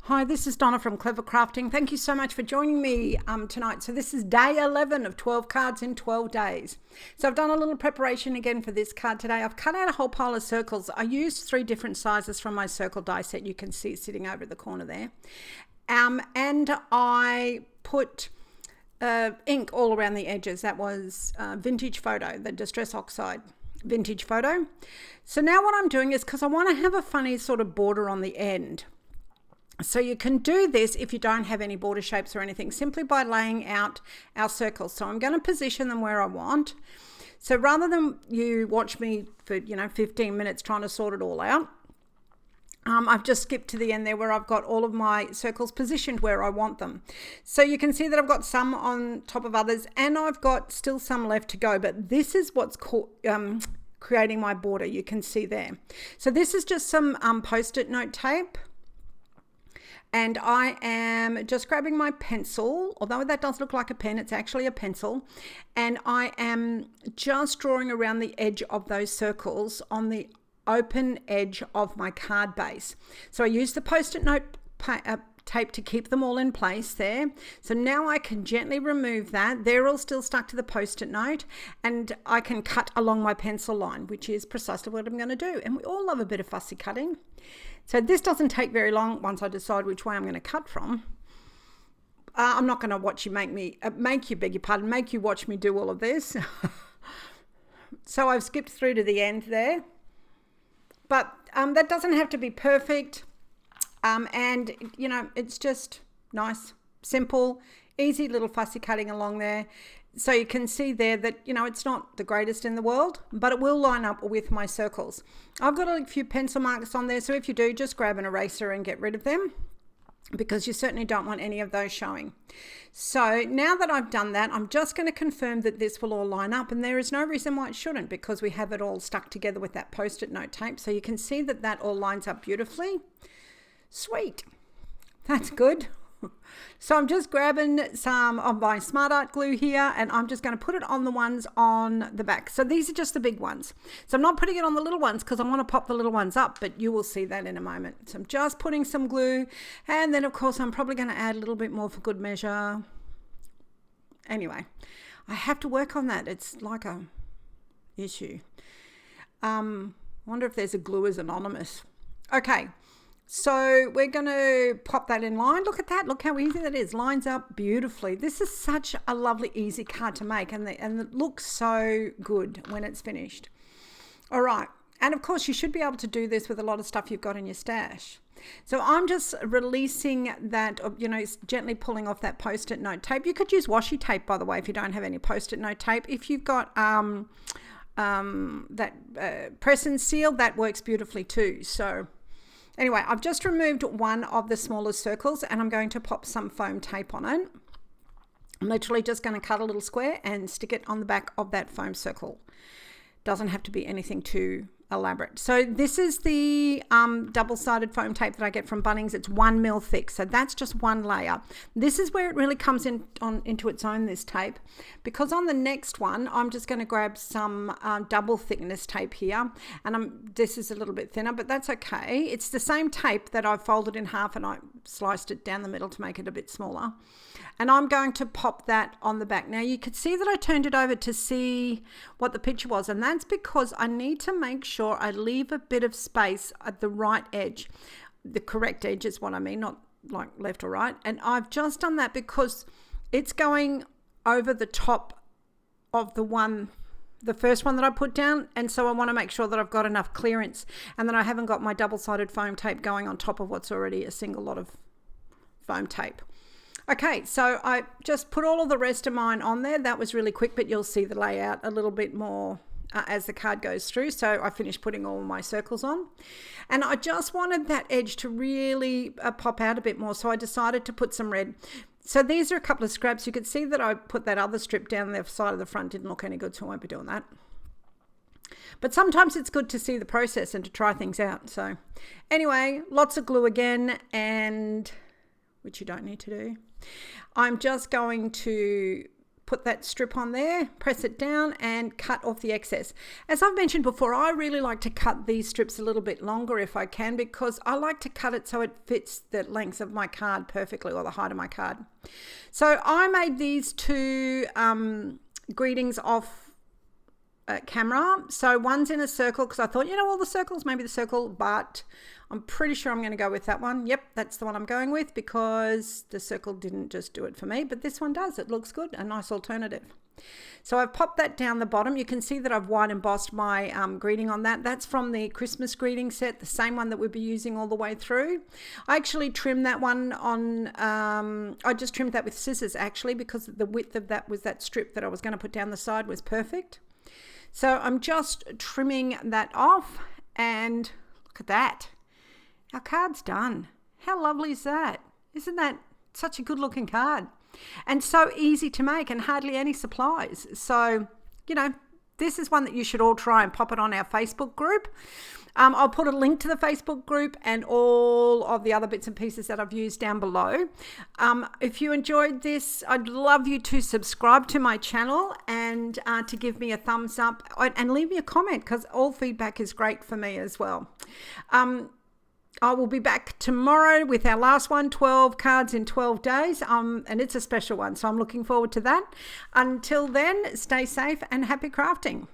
Hi, this is Donna from Clever Crafting. Thank you so much for joining me tonight. So this is day 11 of 12 cards in 12 days. So I've done a little preparation again for this card today. I've cut out a whole pile of circles. I used 3 different sizes from my circle die set. You can see sitting over the corner there. And I put ink all around the edges. That was Vintage Photo, the Distress Oxide Vintage Photo. So now what I'm doing is, because I want to have a funny sort of border on the end. So you can do this if you don't have any border shapes or anything, simply by laying out our circles. So I'm going to position them where I want. So rather than you watch me for 15 minutes trying to sort it all out, I've just skipped to the end there where I've got all of my circles positioned where I want them. So you can see that I've got some on top of others, and I've got still some left to go, but this is what's called creating my border. You can see there. So this is just some post-it note tape. And I am just grabbing my pencil, although that does look like a pen, it's actually a pencil. And I am just drawing around the edge of those circles on the open edge of my card base. So I use the post-it note tape to keep them all in place there. So now I can gently remove that. They're all still stuck to the post-it note, and I can cut along my pencil line, which is precisely what I'm going to do. And we all love a bit of fussy cutting. So this doesn't take very long once I decide which way I'm going to cut from. I'm not going to watch you make you watch me do all of this. So I've skipped through to the end there. But that doesn't have to be perfect. And, it's just nice, simple, easy little fussy cutting along there. So you can see there that, it's not the greatest in the world, but it will line up with my circles. I've got a few pencil marks on there. So if you do, just grab an eraser and get rid of them, because you certainly don't want any of those showing. So now that I've done that, I'm just going to confirm that this will all line up, and there is no reason why it shouldn't, because we have it all stuck together with that post-it note tape. So you can see that that all lines up beautifully. Sweet. That's good. So I'm just grabbing some of my Smart Art glue here, and I'm just going to put it on the ones on the back. So these are just the big ones. So I'm not putting it on the little ones because I want to pop the little ones up, but you will see that in a moment. So I'm just putting some glue, and then of course I'm probably going to add a little bit more for good measure. Anyway, I have to work on that. It's like a issue. Wonder if there's a Gluers Anonymous. Okay. So we're going to pop that in line. Look at that. Look how easy that is. Lines up beautifully. This is such a lovely, easy card to make, and it looks so good when it's finished. All right. And of course, you should be able to do this with a lot of stuff you've got in your stash. So I'm just releasing that, gently pulling off that post-it note tape. You could use washi tape, by the way, if you don't have any post-it note tape. If you've got press and seal, that works beautifully too. So anyway, I've just removed one of the smaller circles, and I'm going to pop some foam tape on it. I'm literally just going to cut a little square and stick it on the back of that foam circle. Doesn't have to be anything too elaborate. So this is the double-sided foam tape that I get from Bunnings. It's 1 mil thick, so that's just one layer. This is where it really comes into its own, this tape, because on the next one I'm just going to grab some double thickness tape here, and this is a little bit thinner, but that's okay. It's the same tape that I've folded in half, and I sliced it down the middle to make it a bit smaller, and I'm going to pop that on the back. Now you could see that I turned it over to see what the picture was, and that's because I need to make sure I leave a bit of space at the right edge. The correct edge is what I mean, not like left or right. And I've just done that because it's going over the top of the first one that I put down, and so I want to make sure that I've got enough clearance, and that I haven't got my double-sided foam tape going on top of what's already a single lot of foam tape. Okay, so I just put all of the rest of mine on there. That was really quick, but you'll see the layout a little bit more as the card goes through. So I finished putting all my circles on, and I just wanted that edge to really pop out a bit more, so I decided to put some red. So these are a couple of scraps. You could see that I put that other strip down the side of the front. Didn't look any good, so I won't be doing that. But sometimes it's good to see the process and to try things out. So anyway, lots of glue again, and which you don't need to do. I'm just going to put that strip on there, press it down and cut off the excess. As I've mentioned before, I really like to cut these strips a little bit longer if I can, because I like to cut it so it fits the length of my card perfectly, or the height of my card. So I made these two greetings off camera. So one's in a circle because I thought, all the circles, maybe the circle, but I'm pretty sure I'm going to go with that one. Yep, that's the one I'm going with, because the circle didn't just do it for me, but this one does. It looks good, a nice alternative. So I've popped that down the bottom. You can see that I've white embossed my greeting on that. That's from the Christmas greeting set, the same one that we'll be using all the way through. I actually trimmed that one on, I just trimmed that with scissors actually, because the width of that was that strip that I was going to put down the side was perfect. So I'm just trimming that off, and look at that. Our card's done. How lovely is that? Isn't that such a good looking card? And so easy to make, and hardly any supplies. So, this is one that you should all try and pop it on our Facebook group. I'll put a link to the Facebook group and all of the other bits and pieces that I've used down below. If you enjoyed this, I'd love you to subscribe to my channel and to give me a thumbs up and leave me a comment, because all feedback is great for me as well. I will be back tomorrow with our last one, 12 cards in 12 days, and it's a special one, so I'm looking forward to that. Until then, stay safe and happy crafting.